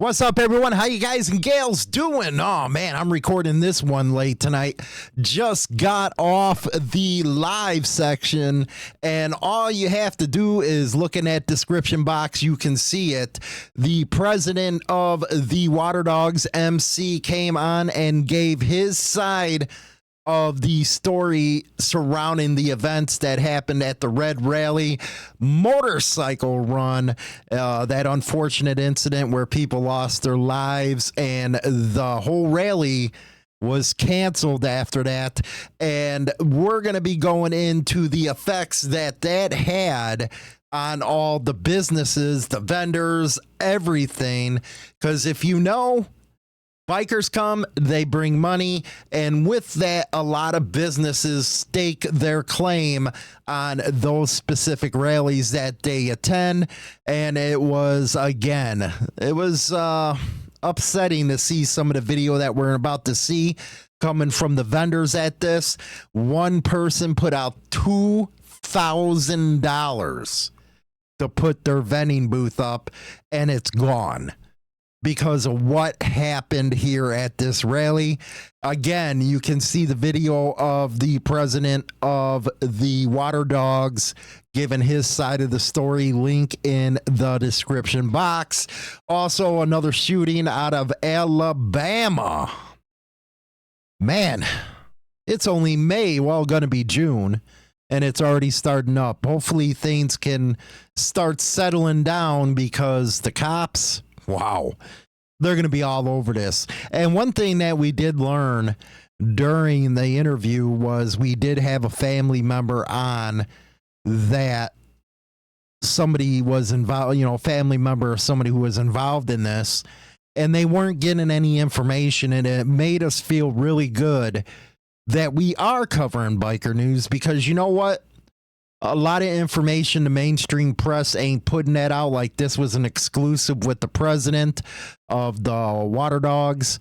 What's up, everyone? How you guys and gals doing? Oh, man, I'm recording this one late tonight. Just got off the live section, and all you have to do is look in that description box. You can see it. The president of the Waterdogs, MC, came on and gave his side of the story surrounding the events that happened at the Red Rally motorcycle run, that unfortunate incident where people lost their lives, and the whole rally was canceled after that. And we're going to be going into the effects that had on all the businesses, the vendors, everything. Because if you know, bikers come, they bring money, and with that, a lot of businesses stake their claim on those specific rallies that they attend. And it was upsetting to see some of the video that we're about to see coming from the vendors at this. One person put out $2,000 to put their vending booth up, and it's gone because of what happened here at this rally. Again, you can see the video of the president of the Waterdogs giving his side of the story, link in the description box. Also, another shooting out of Alabama. Man, it's only May, well, going to be June, and it's already starting up. Hopefully things can start settling down because the cops, wow, they're going to be all over this. And one thing that we did learn during the interview was we did have a family member on that somebody was involved, family member of somebody who was involved in this, and they weren't getting any information. And it made us feel really good that we are covering biker news, because you know what? A lot of information, the mainstream press ain't putting that out. Like, this was an exclusive with the president of the Waterdogs,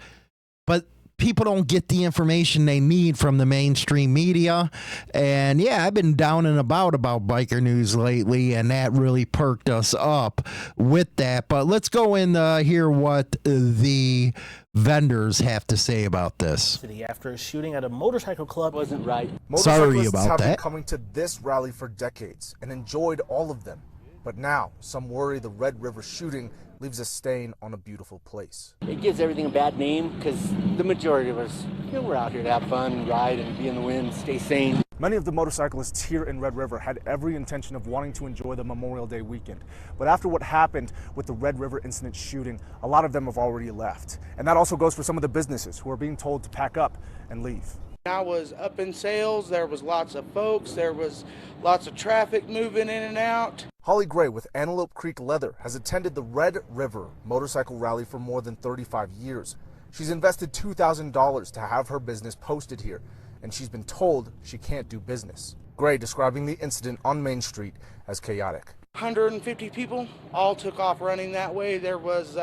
but people don't get the information they need from the mainstream media. And yeah, I've been down and about biker news lately, and that really perked us up with that. But let's go and hear what the vendors have to say about this. After a shooting at a motorcycle club wasn't right. Sorry about have that. been coming to this rally for decades and enjoyed all of them. But now, some worry the Red River shooting leaves a stain on a beautiful place. It gives everything a bad name because the majority of us, we're out here to have fun, ride, and be in the wind, stay sane. Many of the motorcyclists here in Red River had every intention of wanting to enjoy the Memorial Day weekend. But after what happened with the Red River incident shooting, a lot of them have already left. And that also goes for some of the businesses who are being told to pack up and leave. I was up in sales, there was lots of folks, there was lots of traffic moving in and out. Holly Gray with Antelope Creek Leather has attended the Red River motorcycle rally for more than 35 years. She's invested $2,000 to have her business posted here, and she's been told she can't do business. Gray describing the incident on Main Street as chaotic. 150 people all took off running that way. There was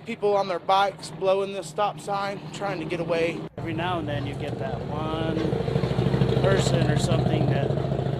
people on their bikes blowing the stop sign, trying to get away. Every now and then you get that one person or something that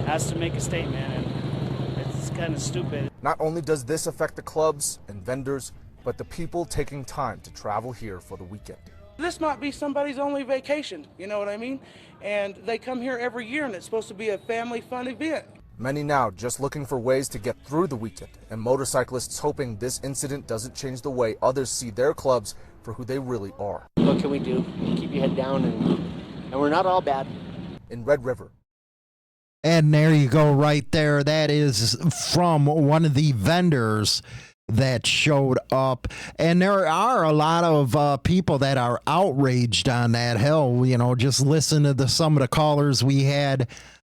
has to make a statement, and it's kind of stupid. Not only does this affect the clubs and vendors, but the people taking time to travel here for the weekend. This might be somebody's only vacation, you know what I mean? And they come here every year, and it's supposed to be a family fun event. Many now just looking for ways to get through the weekend, and motorcyclists hoping this incident doesn't change the way others see their clubs for who they really are. What can we do? Keep your head down, and we're not all bad. In Red River. And there you go right there. That is from one of the vendors that showed up. And there are a lot of people that are outraged on that. Hell, just listen to some of the callers we had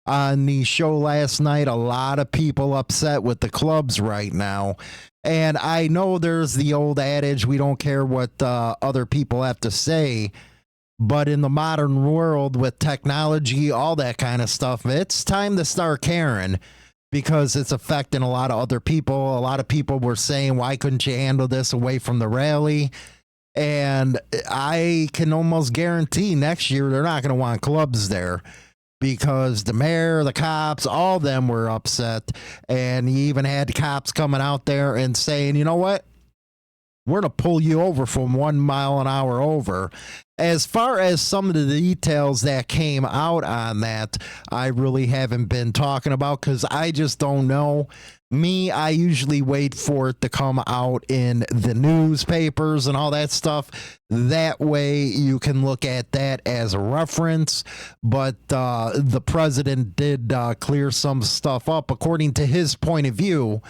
on the show last night. A lot of people upset with the clubs right now. And I know there's the old adage, we don't care what other people have to say. But in the modern world with technology, all that kind of stuff, it's time to start caring, because it's affecting a lot of other people. A lot of people were saying, why couldn't you handle this away from the rally? And I can almost guarantee next year they're not going to want clubs there, because the mayor, the cops, all of them were upset. And you even had cops coming out there and saying, you know what? we're going to pull you over from 1 mile an hour over. As far as some of the details that came out on that, I really haven't been talking about because I just don't know. Me, I usually wait for it to come out in the newspapers and all that stuff. That way you can look at that as a reference. But the president did clear some stuff up according to his point of view.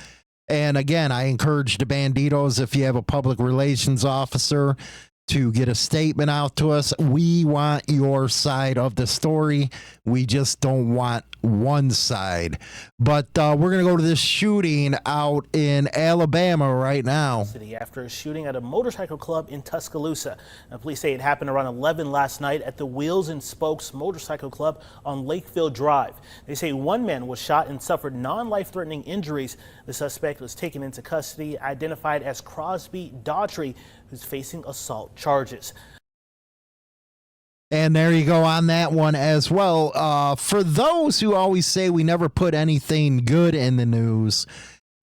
And again, I encourage the Bandidos, if you have a public relations officer, to get a statement out to us. We want your side of the story. We just don't want one side. But we're going to go to this shooting out in Alabama right now. After a shooting at a motorcycle club in Tuscaloosa. Now, police say it happened around 11 last night at the Wheels and Spokes Motorcycle Club on Lakefield Drive. They say one man was shot and suffered non-life-threatening injuries. The suspect was taken into custody, identified as Crosby Daughtry, who's facing assault charges. And there you go on that one as well. For those who always say we never put anything good in the news,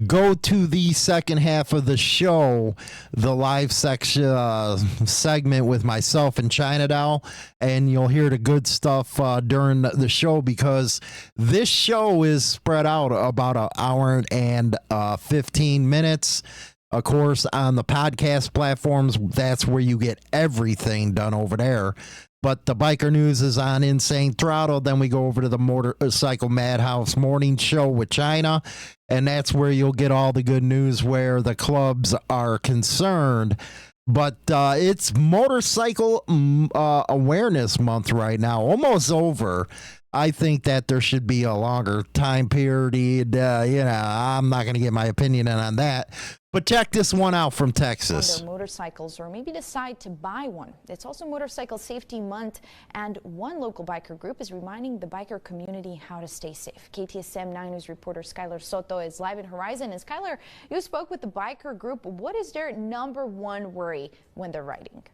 go to the second half of the show, the live section segment with myself and China Doll, and you'll hear the good stuff during the show, because this show is spread out about an hour and 15 minutes. Of course, on the podcast platforms, that's where you get everything done over there. But the biker news is on Insane Throttle. Then we go over to the Motorcycle Madhouse morning show with China. And that's where you'll get all the good news where the clubs are concerned. But it's Motorcycle Awareness Month right now, almost over. I think that there should be a longer time period. I'm not going to get my opinion in on that. But check this one out from Texas. On their motorcycles, or maybe decide to buy one. It's also Motorcycle Safety Month, and one local biker group is reminding the biker community how to stay safe. KTSM 9 News reporter Skylar Soto is live in Horizon. And Skylar, you spoke with the biker group. What is their number one worry when they're riding?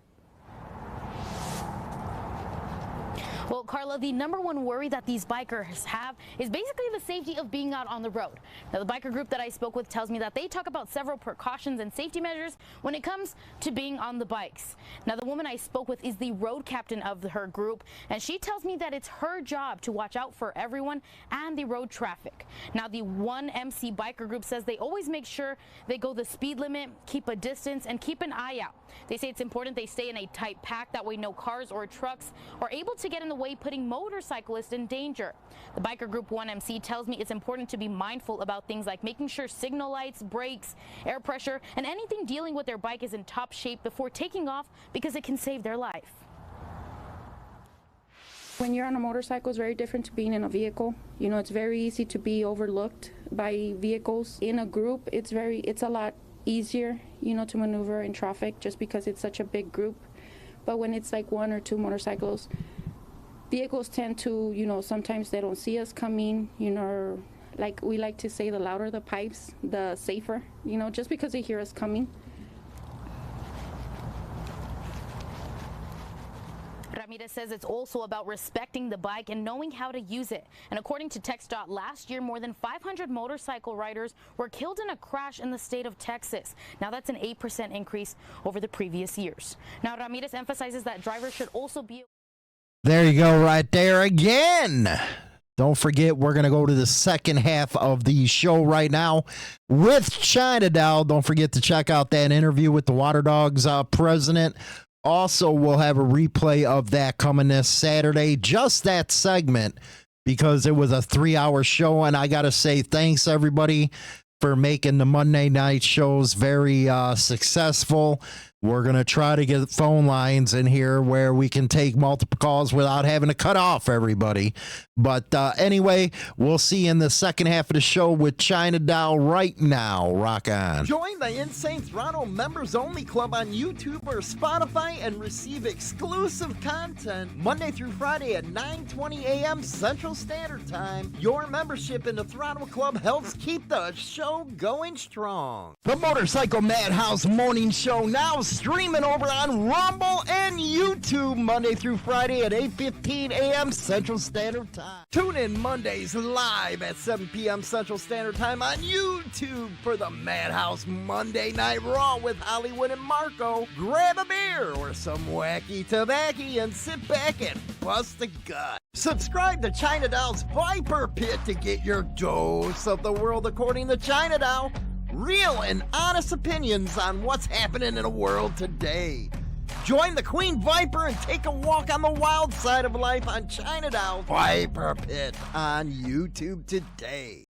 Well, Carla, the number one worry that these bikers have is basically the safety of being out on the road. Now, the biker group that I spoke with tells me that they talk about several precautions and safety measures when it comes to being on the bikes. Now, the woman I spoke with is the road captain of her group, and she tells me that it's her job to watch out for everyone and the road traffic. Now, the 1MC biker group says they always make sure they go the speed limit, keep a distance, and keep an eye out. They say it's important they stay in a tight pack, that way no cars or trucks are able to get in the way, putting motorcyclists in danger. The biker group 1MC tells me it's important to be mindful about things like making sure signal lights, brakes, air pressure, and anything dealing with their bike is in top shape before taking off, because it can save their life. When you're on a motorcycle, it's very different to being in a vehicle. You know, it's very easy to be overlooked by vehicles. In a group, it's a lot easier, you know, to maneuver in traffic just because it's such a big group. But when it's like one or two motorcycles, vehicles tend to, you know, sometimes they don't see us coming, you know, like we like to say, the louder the pipes, the safer, you know, just because they hear us coming. Ramirez says it's also about respecting the bike and knowing how to use it. And according to TxDOT, last year more than 500 motorcycle riders were killed in a crash in the state of Texas. Now that's an 8% increase over the previous years. Now Ramirez emphasizes that drivers should also be... There you go, right there again. Don't forget, we're going to go to the second half of the show right now with China Doll. Don't forget to check out that interview with the Waterdogs president. Also, we'll have a replay of that coming this Saturday, just that segment, because it was a 3-hour show. And I got to say thanks, everybody, for making the Monday night shows very successful. We're going to try to get phone lines in here where we can take multiple calls without having to cut off everybody. But anyway, we'll see you in the second half of the show with China Doll right now. Rock on. Join the Insane Throttle Members Only Club on YouTube or Spotify and receive exclusive content Monday through Friday at 9:20 a.m. Central Standard Time. Your membership in the Throttle Club helps keep the show going strong. The Motorcycle Madhouse Morning Show now streaming over on Rumble and YouTube Monday through Friday at 8:15 a.m. Central Standard Time. Tune in Mondays live at 7 p.m. Central Standard Time on YouTube for the Madhouse Monday Night Raw with Hollywood and Marco. Grab a beer or some wacky tobacco and sit back and bust the gut. Subscribe to China Dow's Viper Pit to get your dose of the world according to China Dow. Real and honest opinions on what's happening in the world today. Join the Queen Viper and take a walk on the wild side of life on China Dow Viper Pit on YouTube today.